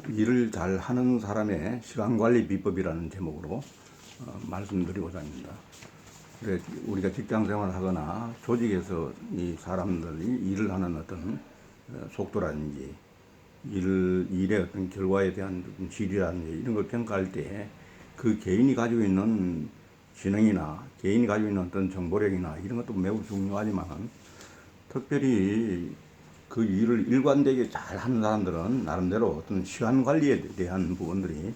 일을 잘 하는 사람의 시간관리 비법이라는 제목으로 말씀드리고자 합니다. 그래, 우리가 직장 생활을 하거나 조직에서 이 사람들이 일을 하는 어떤 속도라든지 일의 어떤 결과에 대한 질이라든지 이런 걸 평가할 때 그 개인이 가지고 있는 지능이나 개인이 가지고 있는 어떤 정보력이나 이런 것도 매우 중요하지만 특별히 그 일을 일관되게 잘 하는 사람들은 나름대로 어떤 시간 관리에 대한 부분들이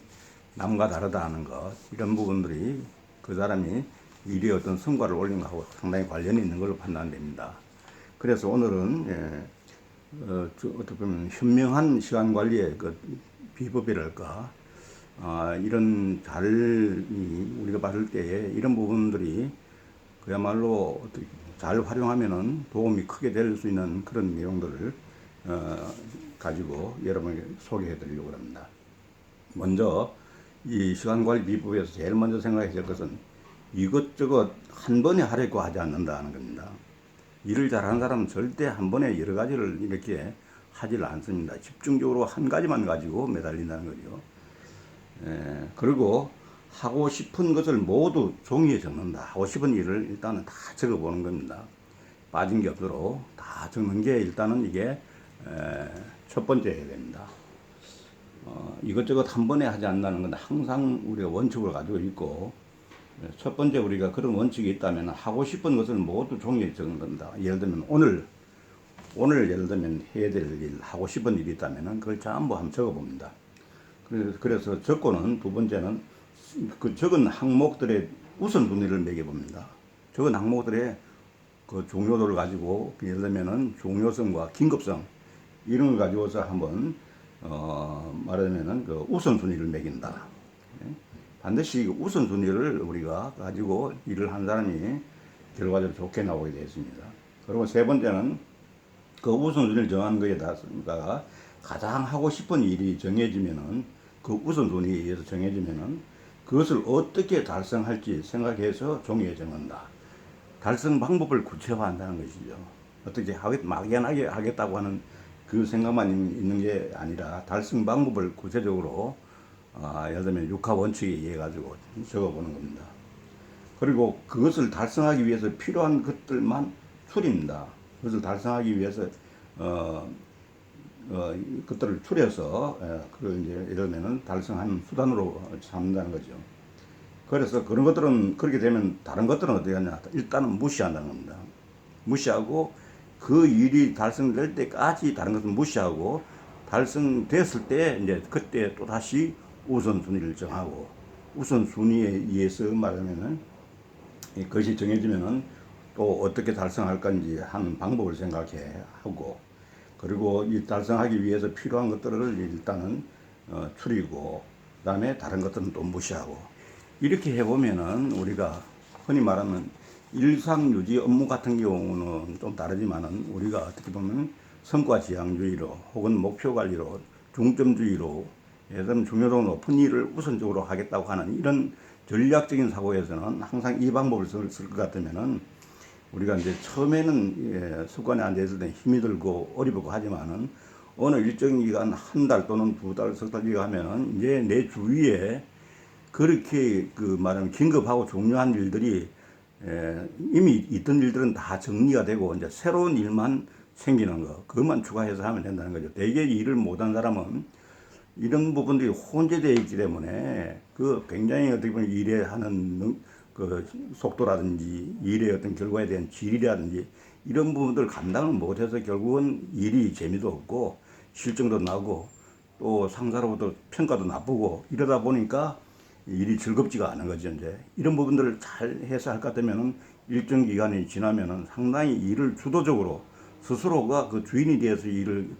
남과 다르다는 것, 이런 부분들이 그 사람이 일의 어떤 성과를 올린 것하고 상당히 관련이 있는 걸로 판단됩니다. 그래서 오늘은 어떻게 보면 현명한 시간 관리의 그 비법이랄까, 이런 우리가 봤을 때에 이런 부분들이 그야말로 어떻게 잘 활용하면은 도움이 크게 될 수 있는 그런 내용들을 가지고 여러분에게 소개해 드리려고 합니다. 먼저 이 시간관리 비법에서 제일 먼저 생각해야 될 것은 이것저것 한 번에 하려고 하지 않는다는 겁니다. 일을 잘하는 사람은 절대 한 번에 여러 가지를 이렇게 하질 않습니다. 집중적으로 한 가지만 가지고 매달린다는 거죠. 그리고 하고 싶은 것을 모두 종이에 적는다. 하고 싶은 일을 일단은 다 적어보는 겁니다. 빠진 게 없도록 다 적는 게 일단은 이게 첫 번째 해야 됩니다. 이것저것 한 번에 하지 않는다는 건 항상 우리가 원칙을 가지고 있고, 첫 번째 우리가 그런 원칙이 있다면 하고 싶은 것을 모두 종이에 적는 겁니다. 예를 들면 오늘 예를 들면 해야 될 일, 하고 싶은 일이 있다면 그걸 전부 한번 적어봅니다. 그래서 적고는 두 번째는 그 적은 항목들의 우선순위를 매겨봅니다. 적은 항목들의 그 중요도를 가지고 예를 들면은 중요성과 긴급성 이런 걸 가지고서 한번 말하자면은 그 우선순위를 매긴다. 반드시 우선순위를 우리가 가지고 일을 한 사람이 결과적으로 좋게 나오게 되어 있습니다. 그리고 세 번째는 그 우선순위를 정한 거에다가 가장 하고 싶은 일이 정해지면은 그 우선순위에 의해서 정해지면은 그것을 어떻게 달성할지 생각해서 종이에 적는다. 달성 방법을 구체화한다는 것이죠. 어떻게 막연하게 하겠다고 하는 그 생각만 있는 게 아니라 달성 방법을 구체적으로 예를 들면 육하 원칙에 의해 가지고 적어보는 겁니다. 그리고 그것을 달성하기 위해서 필요한 것들만 추립니다. 그것을 달성하기 위해서 그것들을 추려서 그걸 이제 예를 들면은 달성하는 수단으로 삼는다는 거죠. 그래서 그런 것들은 그렇게 되면 다른 것들은 어떻게 하냐? 일단은 무시한다는 겁니다. 무시하고 그 일이 달성될 때까지 다른 것은 무시하고 달성됐을 때 이제 그때 또 다시 우선순위를 정하고 우선순위에 의해서 말하면은 그것이 정해지면은 또 어떻게 달성할 건지 하는 방법을 생각해 하고 그리고 이 달성하기 위해서 필요한 것들을 일단은 추리고 그다음에 다른 것들은 또 무시하고 이렇게 해보면은 우리가 흔히 말하는 일상유지 업무 같은 경우는 좀 다르지만은 우리가 어떻게 보면 성과지향주의로 혹은 목표관리로 중점주의로 예를 들면 중요도가 높은 일을 우선적으로 하겠다고 하는 이런 전략적인 사고에서는 항상 이 방법을 쓸 것 같으면은 우리가 이제 처음에는 습관에 앉아있을 때 힘이 들고 어리버고 하지만은 어느 일정 기간 한 달 또는 두 달, 석 달 지나가면은 이제 내 주위에 그렇게 그 말하면 긴급하고 중요한 일들이 이미 있던 일들은 다 정리가 되고 이제 새로운 일만 생기는 거 그것만 추가해서 하면 된다는 거죠. 대개 일을 못한 사람은 이런 부분들이 혼재되어 있기 때문에 그 굉장히 어떻게 보면 일에 하는 그 속도라든지 일의 어떤 결과에 대한 질이라든지 이런 부분들을 감당을 못해서 결국은 일이 재미도 없고 실증도 나고 또 상사로부터 평가도 나쁘고 이러다 보니까 일이 즐겁지가 않은 거죠. 이제 이런 부분들을 잘 해서 할 것 같으면은 일정 기간이 지나면은 상당히 일을 주도적으로 스스로가 그 주인이 되어서 일을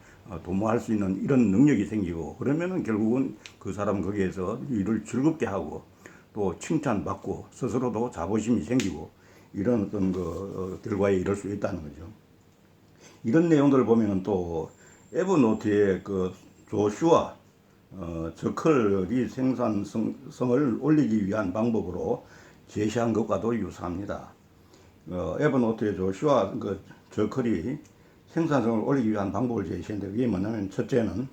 도모할 수 있는 이런 능력이 생기고 그러면은 결국은 그 사람 거기에서 일을 즐겁게 하고 또 칭찬받고 스스로도 자부심이 생기고 이런 어떤 그 결과에 이를 수 있다는 거죠. 이런 내용들을 보면은 또 에버노트의 그 조슈아 저컬이 생산성을 올리기 위한 방법으로 제시한 것과도 유사합니다. 에버노트의 조슈아 저컬이 생산성을 올리기 위한 방법을 제시했는데 그게 뭐냐면 첫째는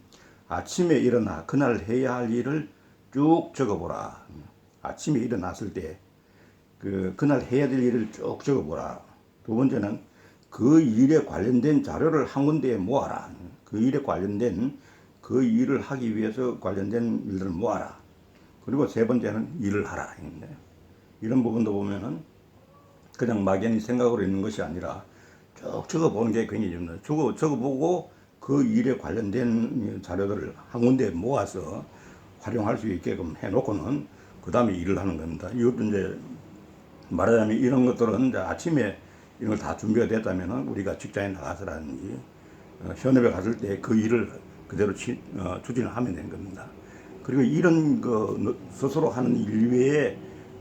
아침에 일어나 그날 해야 할 일을 쭉 적어보라. 아침에 일어났을 때 그날 해야 될 일을 쭉 적어보라. 두 번째는 그 일에 관련된 자료를 한 군데에 모아라. 그 일에 관련된 그 일을 하기 위해서 관련된 일들을 모아라. 그리고 세 번째는 일을 하라. 이런 부분도 보면은 그냥 막연히 생각으로 있는 것이 아니라 쭉 적어보는 게 굉장히 중요합니다. 적어보고 그 일에 관련된 자료들을 한 군데에 모아서 활용할 수 있게끔 해놓고는 그 다음에 일을 하는 겁니다. 이것도 이제 말하자면 이런 것들은 이제 아침에 이런 걸 다 준비가 됐다면 우리가 직장에 나가서라든지 현업에 갔을 때 그 일을 그대로 추진을 하면 되는 겁니다. 그리고 이런 거 스스로 하는 일 외에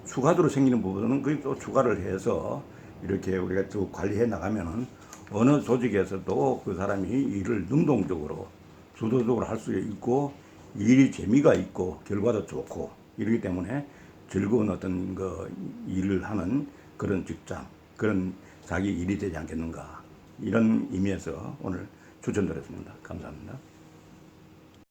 추가적으로 생기는 부분은 또 추가를 해서 이렇게 우리가 또 관리해 나가면은 어느 조직에서도 그 사람이 일을 능동적으로 주도적으로 할 수 있고 일이 재미가 있고 결과도 좋고 이러기 때문에 즐거운 어떤 일을 하는 그런 직장, 그런 자기 일이 되지 않겠는가 이런 의미에서 오늘 추천드렸습니다. 감사합니다.